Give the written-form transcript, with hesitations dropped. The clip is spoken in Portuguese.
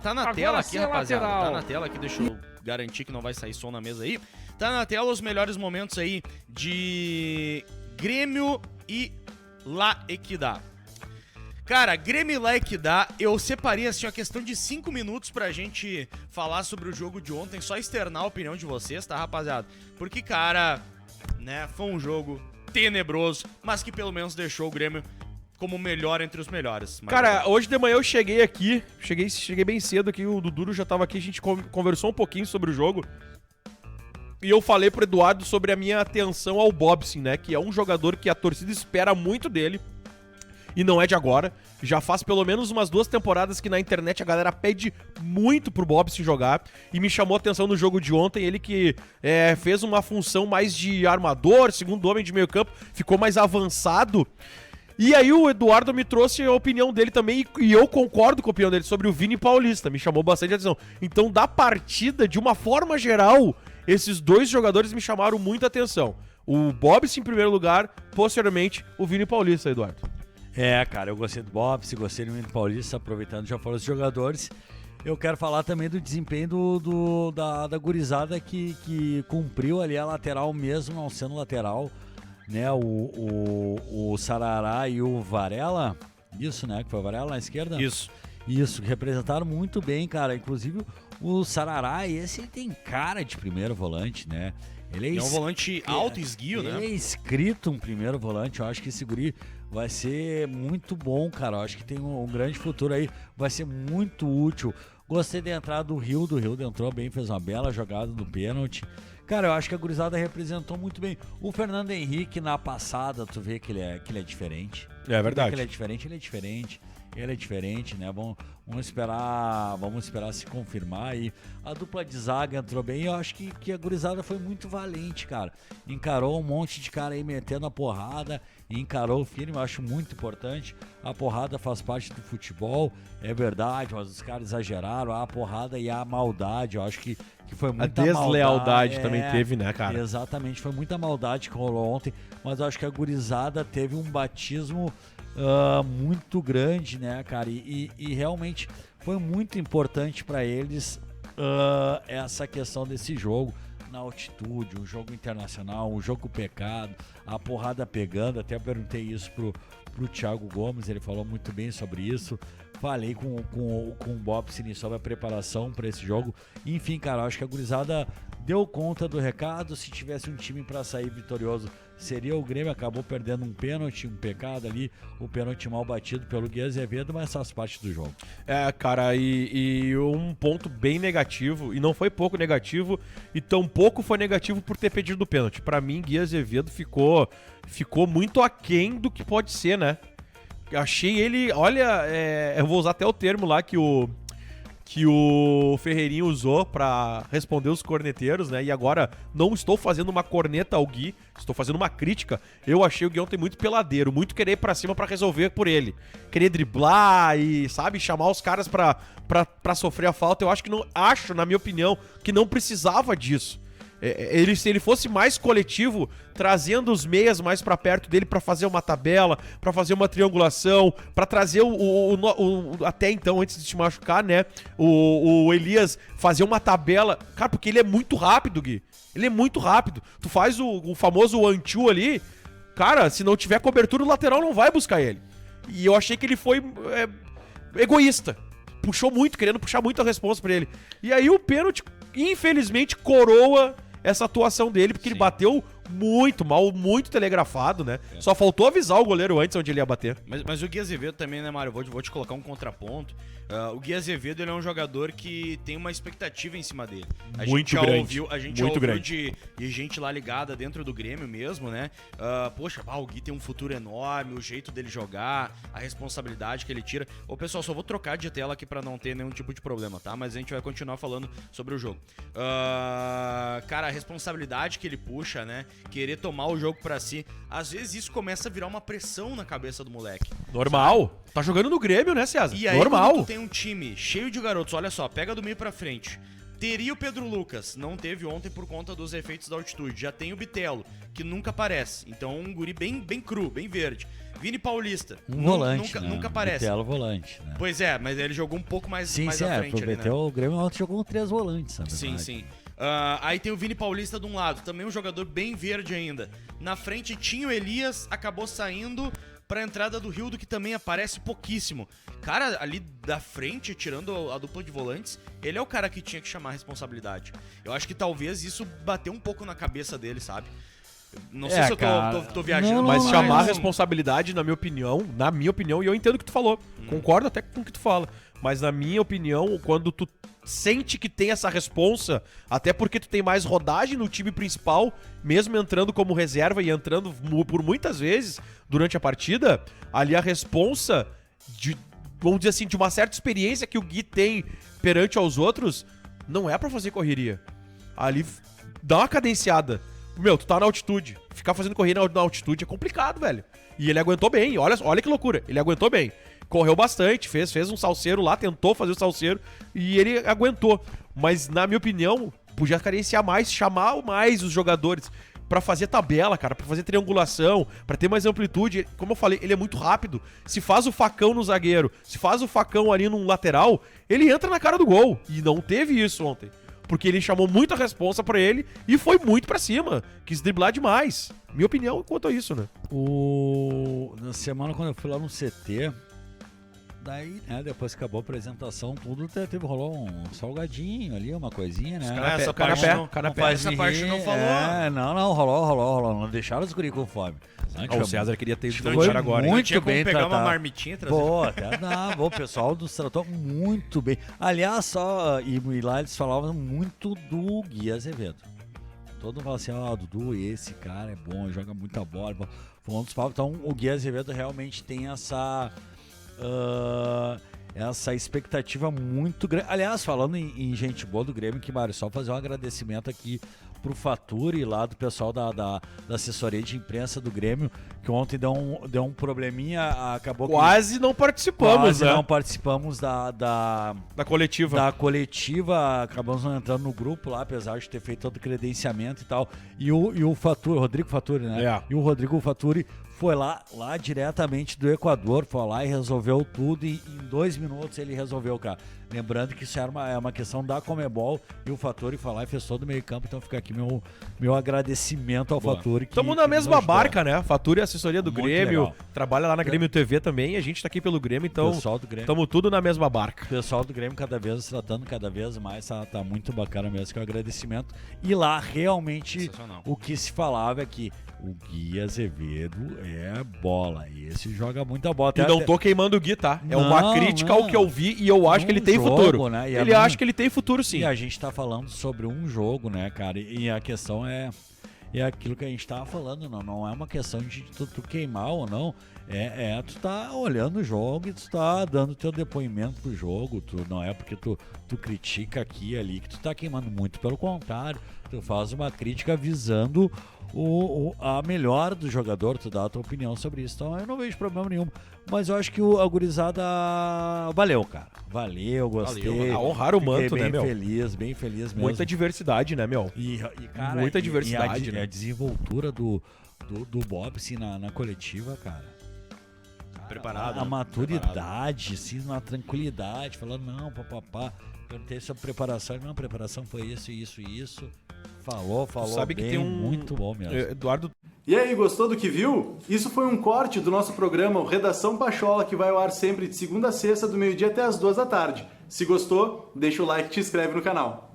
tá na tela aqui, rapaziada. Tá na tela aqui, deixa eu garantir que não vai sair som na mesa aí. Tá na tela os melhores momentos aí de Grêmio e La Equidad. Cara, Grêmio e La Equidad, eu separei assim uma questão de 5 minutos pra gente falar sobre o jogo de ontem, só externar a opinião de vocês, tá, rapaziada? Porque, cara, né, foi um jogo tenebroso, mas que pelo menos deixou o Grêmio como o melhor entre os melhores. Cara, hoje de manhã eu cheguei aqui, cheguei bem cedo aqui, o Dudu já tava aqui, a gente conversou um pouquinho sobre o jogo. E eu falei pro Eduardo sobre a minha atenção ao Bobson, né, que é um jogador que a torcida espera muito dele. E não é de agora, já faz pelo menos umas 2 temporadas que na internet a galera pede muito pro Bobson jogar. E me chamou a atenção no jogo de ontem, ele que fez uma função mais de armador, segundo homem de meio campo, ficou mais avançado. E aí o Eduardo me trouxe a opinião dele também, e eu concordo com a opinião dele sobre o Vini Paulista, me chamou bastante atenção. Então da partida, de uma forma geral, esses 2 jogadores me chamaram muita atenção. O Bobson em primeiro lugar, posteriormente o Vini Paulista, Eduardo. Cara, eu gostei do Bobson, gostei do Vini Paulista, aproveitando já foram os jogadores. Eu quero falar também do desempenho da gurizada que cumpriu ali a lateral mesmo, não sendo lateral, né? O Sarará e o Varela, isso, né? Que foi o Varela na esquerda? Isso, que representaram muito bem, cara. Inclusive o Sarará, esse ele tem cara de primeiro volante, né? Ele é um volante alto, esguio, né? Ele é escrito um primeiro volante, eu acho que esse guri vai ser muito bom, cara. Eu acho que tem um grande futuro aí, vai ser muito útil. Gostei da entrada do Rildo entrou bem, fez uma bela jogada no pênalti. Cara, eu acho que a gurizada representou muito bem. O Fernando Henrique na passada, tu vê que ele é diferente. É verdade. Ele é diferente, né? Vamos esperar se confirmar. E a dupla de zaga entrou bem. Eu acho que a gurizada foi muito valente, cara. Encarou um monte de cara aí metendo a porrada. Encarou firme, eu acho muito importante. A porrada faz parte do futebol, é verdade, mas os caras exageraram. A porrada e a maldade, eu acho que foi muita maldade. A deslealdade também teve, né, cara? Exatamente, foi muita maldade que rolou ontem. Mas eu acho que a gurizada teve um batismo muito grande, né, cara? E realmente foi muito importante para eles essa questão desse jogo na altitude, um jogo internacional, um jogo pecado, a porrada pegando. Até perguntei isso pro Thiago Gomes, ele falou muito bem sobre isso. Falei com o Bobson sobre a preparação para esse jogo. Enfim, cara, acho que a gurizada deu conta do recado. Se tivesse um time para sair vitorioso, seria o Grêmio. Acabou perdendo um pênalti, um pecado ali, o pênalti mal batido pelo Gui Azevedo, mas faz parte do jogo. Cara, e um ponto bem negativo, e não foi pouco negativo, e tampouco foi negativo por ter pedido o pênalti. Pra mim, Gui Azevedo ficou muito aquém do que pode ser, né? Achei ele, olha, eu vou usar até o termo lá que o Ferreirinho usou pra responder os corneteiros, né? E agora não estou fazendo uma corneta ao Gui, estou fazendo uma crítica. Eu achei o Gui ontem muito peladeiro, muito querer ir pra cima pra resolver por ele. Querer driblar e, sabe, chamar os caras pra sofrer a falta. Eu acho, na minha opinião, que não precisava disso. Se ele fosse mais coletivo, trazendo os meias mais pra perto dele pra fazer uma tabela, pra fazer uma triangulação, pra trazer até então, antes de se machucar, né, o Elias fazer uma tabela, cara, porque ele é muito rápido, Gui, ele é muito rápido. Tu faz o famoso 1-2 ali, cara, se não tiver cobertura, o lateral não vai buscar ele. E eu achei que ele foi egoísta, puxou muito, querendo puxar muito a responsa pra ele. E aí o pênalti, infelizmente, coroa essa atuação dele, porque Sim. Ele bateu muito mal, muito telegrafado, né? Só faltou avisar o goleiro antes onde ele ia bater. Mas o Gui Azevedo também, né, Mário? Vou te colocar um contraponto. O Gui Azevedo, ele é um jogador que tem uma expectativa em cima dele. A gente já ouviu de gente lá ligada dentro do Grêmio mesmo, né? Poxa, o Gui tem um futuro enorme, o jeito dele jogar, a responsabilidade que ele tira. Ô, pessoal, só vou trocar de tela aqui pra não ter nenhum tipo de problema, tá? Mas a gente vai continuar falando sobre o jogo. Cara, a responsabilidade que ele puxa, né? Querer tomar o jogo pra si. Às vezes isso começa a virar uma pressão na cabeça do moleque. Normal. Sabe? Tá jogando no Grêmio, né, César? E aí, normal. quando tu tem um time cheio de garotos, olha só, pega do meio pra frente. Teria o Pedro Lucas, não teve ontem por conta dos efeitos da altitude. Já tem o Bitelo, que nunca aparece. Então um guri bem cru, bem verde. Vini Paulista. Volante, nunca aparece. Bitelo volante, né? Pois é, mas ele jogou um pouco mais à frente ali, né? O Grêmio ontem jogou com 3 volantes, sabe? Sim. Aí tem o Vini Paulista de um lado, também um jogador bem verde ainda. Na frente tinha o Elias, acabou saindo pra entrada do Rildo, que também aparece pouquíssimo. Cara, ali da frente, tirando a dupla de volantes, ele é o cara que tinha que chamar a responsabilidade. Eu acho que talvez isso bateu um pouco na cabeça dele, sabe? Não sei se eu tô viajando. Mas chamar a responsabilidade, na minha opinião, e eu entendo o que tu falou, concordo até com o que tu fala, mas na minha opinião, quando tu sente que tem essa responsa, até porque tu tem mais rodagem no time principal, mesmo entrando como reserva e entrando por muitas vezes durante a partida, ali a responsa vamos dizer assim, de uma certa experiência que o Gui tem perante aos outros, não é pra fazer correria. Ali dá uma cadenciada. Meu, tu tá na altitude. Ficar fazendo corrida na altitude é complicado, velho. E ele aguentou bem. Olha que loucura. Ele aguentou bem. Correu bastante, fez um salseiro lá, tentou fazer o salseiro e ele aguentou. Mas, na minha opinião, podia cadenciar mais, chamar mais os jogadores pra fazer tabela, cara, pra fazer triangulação, pra ter mais amplitude. Como eu falei, ele é muito rápido. Se faz o facão no zagueiro, se faz o facão ali num lateral, ele entra na cara do gol. E não teve isso ontem. Porque ele chamou muita responsa pra ele e foi muito pra cima. Quis driblar demais. Minha opinião quanto a isso, né? Na semana, quando eu fui lá no CT, daí, né, depois que acabou a apresentação, tudo rolou um salgadinho ali, uma coisinha, né? Essa parte não falou. Não, rolou. Não deixaram os guri com fome. O César queria ter ido agora. Muito bem pegar tratado. uma marmitinha e trazer. O pessoal nos tratou muito bem. Aliás, e lá eles falavam muito do Gui Azevedo. Todo mundo fala assim, Dudu, esse cara é bom, joga muita bola. Falando dos papos. Então, o Gui Azevedo realmente tem essa expectativa muito grande. Aliás, falando em gente boa do Grêmio, que Mário, só fazer um agradecimento aqui pro Faturi, lá do pessoal da assessoria de imprensa do Grêmio, que ontem deu um probleminha, acabou quase não participamos, né? Não participamos da coletiva. Da coletiva, acabamos não entrando no grupo lá, apesar de ter feito todo o credenciamento e tal. E o Faturi, Rodrigo Faturi, né? É. E o Rodrigo Faturi foi lá diretamente do Equador, foi lá e resolveu tudo e em 2 minutos ele resolveu, cara. Lembrando que isso é uma questão da Comebol e o Faturi foi lá e fez todo o meio campo, então fica aqui meu agradecimento ao Faturi. Estamos na mesma barca, né? Faturi é assessoria do Muito Grêmio, legal. Trabalha lá na Grêmio TV também, a gente tá aqui pelo Grêmio, então estamos tudo na mesma barca. O pessoal do Grêmio cada vez tratando cada vez mais, tá muito bacana mesmo, que é o agradecimento. E lá realmente o que se falava é que o Gui Azevedo é bola. E esse joga muita bola. E não tô queimando o Gui, tá? É uma crítica ao que eu vi e eu acho que ele tem futuro. Né? Ele acha que ele tem futuro, sim. E a gente tá falando sobre um jogo, né, cara? E a questão é aquilo que a gente tava falando, não é uma questão de tu queimar ou não. Tu tá olhando o jogo e tu tá dando teu depoimento pro jogo. Não é porque tu critica aqui e ali que tu tá queimando, muito pelo contrário. Tu faz uma crítica visando a melhor do jogador, tu dá a tua opinião sobre isso. Então eu não vejo problema nenhum. Mas eu acho que a gurizada valeu, cara. Valeu, gostei. Honrar o manto, né, meu? Bem feliz mesmo. Muita diversidade, né, meu? E cara, muita diversidade, né? A desenvoltura do Bob, assim, na coletiva, cara. Preparado. A maturidade, assim, na tranquilidade, falando, não, papapá. Perguntei sobre preparação. Não, preparação foi isso. Falou sabe bem, que tem muito bom mesmo. Eduardo. E aí, gostou do que viu? Isso foi um corte do nosso programa, o Redação Pachola, que vai ao ar sempre de segunda a sexta, do meio-dia até as 2 da tarde. Se gostou, deixa o like e te inscreve no canal.